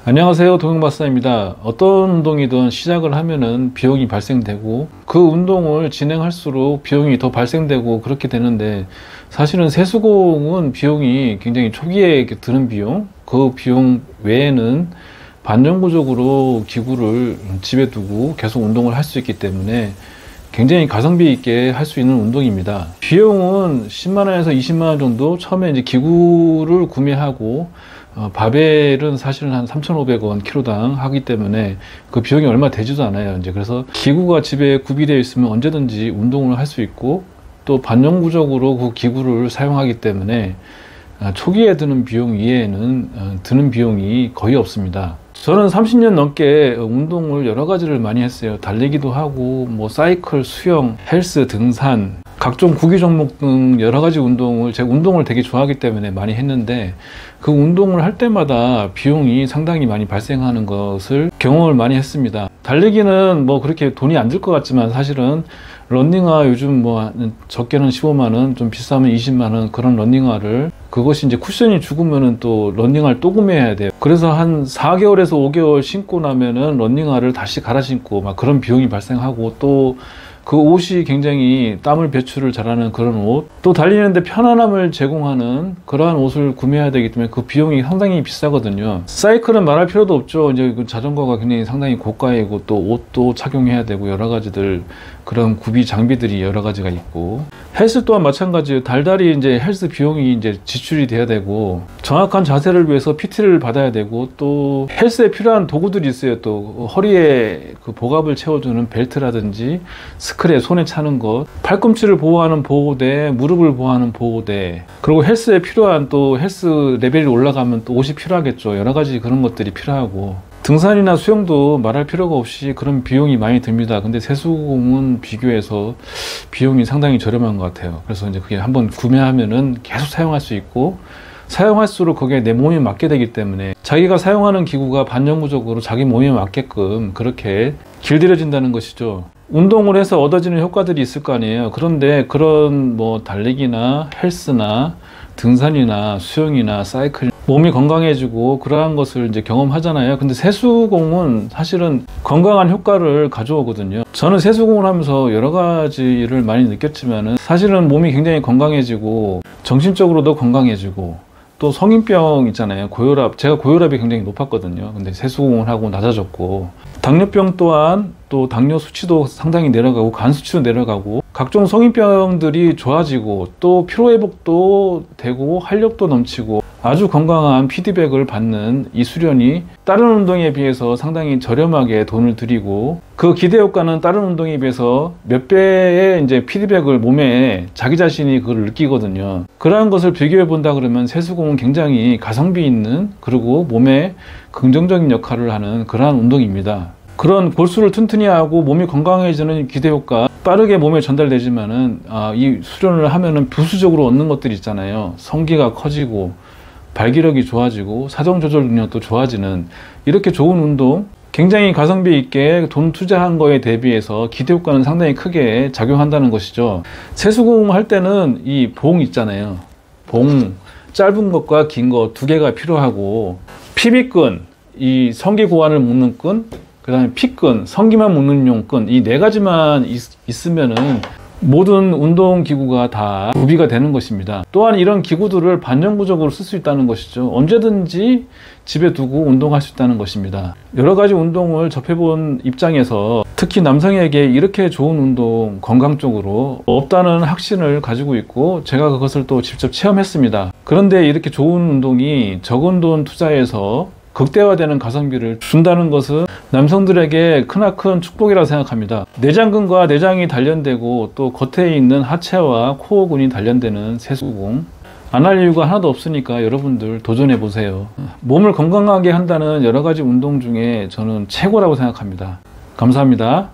안녕하세요, 동영박사입니다. 어떤 운동이든 시작을 하면은 비용이 발생되고 그 운동을 진행할수록 비용이 더 발생되고 그렇게 되는데, 사실은 세수공은 비용이 굉장히 초기에 드는 비용, 그 비용 외에는 반영구적으로 기구를 집에 두고 계속 운동을 할 수 있기 때문에 굉장히 가성비 있게 할 수 있는 운동입니다. 비용은 10만원에서 20만원 정도, 처음에 이제 기구를 구매하고 바벨은 사실은 한 3,500원 키로당 하기 때문에 그 비용이 얼마 되지도 않아요. 이제 그래서 기구가 집에 구비되어 있으면 언제든지 운동을 할 수 있고, 또 반영구적으로 그 기구를 사용하기 때문에 초기에 드는 비용 이외에는 드는 비용이 거의 없습니다. 저는 30년 넘게 운동을 여러 가지를 많이 했어요. 달리기도 하고, 사이클, 수영, 헬스, 등산, 각종 구기 종목 등 여러 가지 운동을, 제가 운동을 되게 좋아하기 때문에 많이 했는데, 그 운동을 할 때마다 비용이 상당히 많이 발생하는 것을 경험을 많이 했습니다. 달리기는 그렇게 돈이 안 들 것 같지만, 사실은 러닝화 요즘 적게는 15만원, 좀 비싸면 20만원 그런 러닝화를, 그것이 이제 쿠션이 죽으면은 또 러닝화를 또 구매해야 돼요. 그래서 한 4개월에서 5개월 신고 나면은 러닝화를 다시 갈아 신고 그런 비용이 발생하고, 또 그 옷이 굉장히 땀을 배출을 잘하는 그런 옷, 또 달리는데 편안함을 제공하는 그러한 옷을 구매해야 되기 때문에 그 비용이 상당히 비싸거든요. 사이클은 말할 필요도 없죠. 이제 그 자전거가 굉장히 상당히 고가이고, 또 옷도 착용해야 되고 여러 가지들, 그런 구비 장비들이 여러 가지가 있고, 헬스 또한 마찬가지예요. 달달이 이제 헬스 비용이 이제 지출이 돼야 되고, 정확한 자세를 위해서 PT를 받아야 되고, 또 헬스에 필요한 도구들이 있어요. 또 허리에 그 복압을 채워주는 벨트라든지 스크래 손에 차는 것, 팔꿈치를 보호하는 보호대, 무릎을 보호하는 보호대, 그리고 헬스에 필요한, 또 헬스 레벨이 올라가면 또 옷이 필요하겠죠. 여러 가지 그런 것들이 필요하고, 등산이나 수영도 말할 필요가 없이 그런 비용이 많이 듭니다. 근데 세수공은 비교해서 비용이 상당히 저렴한 것 같아요. 그래서 이제 그게 한번 구매하면은 계속 사용할 수 있고, 사용할수록 거기에 내 몸이 맞게 되기 때문에 자기가 사용하는 기구가 반영구적으로 자기 몸에 맞게끔 그렇게 길들여진다는 것이죠. 운동을 해서 얻어지는 효과들이 있을 거 아니에요. 그런데 그런 달리기나 헬스나 등산이나 수영이나 사이클, 몸이 건강해지고 그러한 것을 이제 경험하잖아요. 근데 세수공은 사실은 건강한 효과를 가져오거든요. 저는 세수공을 하면서 여러 가지를 많이 느꼈지만은, 사실은 몸이 굉장히 건강해지고 정신적으로도 건강해지고, 또 성인병 있잖아요. 고혈압, 제가 고혈압이 굉장히 높았거든요. 근데 세수공을 하고 낮아졌고, 당뇨병 또한 또 당뇨 수치도 상당히 내려가고, 간 수치도 내려가고, 각종 성인병들이 좋아지고, 또 피로회복도 되고 활력도 넘치고, 아주 건강한 피드백을 받는 이 수련이 다른 운동에 비해서 상당히 저렴하게 돈을 들이고, 그 기대 효과는 다른 운동에 비해서 몇 배의 이제 피드백을 몸에 자기 자신이 그걸 느끼거든요. 그러한 것을 비교해 본다 그러면 세수공은 굉장히 가성비 있는, 그리고 몸에 긍정적인 역할을 하는 그러한 운동입니다. 그런 골수를 튼튼히 하고 몸이 건강해지는 기대 효과 빠르게 몸에 전달되지만은, 이 수련을 하면은 부수적으로 얻는 것들이 있잖아요. 성기가 커지고, 발기력이 좋아지고, 사정 조절 능력도 좋아지는, 이렇게 좋은 운동, 굉장히 가성비 있게 돈 투자한 거에 대비해서 기대 효과는 상당히 크게 작용한다는 것이죠. 세수공 할 때는 이 봉 있잖아요. 봉, 짧은 것과 긴 것 두 개가 필요하고, 피비끈, 이 성기 고환을 묶는 끈, 그 다음에 피끈, 성기만 묶는 용 끈, 이 네 가지만 있으면은 모든 운동 기구가 다 구비가 되는 것입니다. 또한 이런 기구들을 반영구적으로 쓸 수 있다는 것이죠. 언제든지 집에 두고 운동할 수 있다는 것입니다. 여러 가지 운동을 접해본 입장에서 특히 남성에게 이렇게 좋은 운동, 건강적으로 없다는 확신을 가지고 있고, 제가 그것을 또 직접 체험했습니다. 그런데 이렇게 좋은 운동이 적은 돈 투자해서 극대화되는 가성비를 준다는 것은 남성들에게 크나큰 축복이라고 생각합니다. 내장근과 내장이 단련되고, 또 겉에 있는 하체와 코어근이 단련되는 세수공, 안 할 이유가 하나도 없으니까 여러분들 도전해 보세요. 몸을 건강하게 한다는 여러 가지 운동 중에 저는 최고라고 생각합니다. 감사합니다.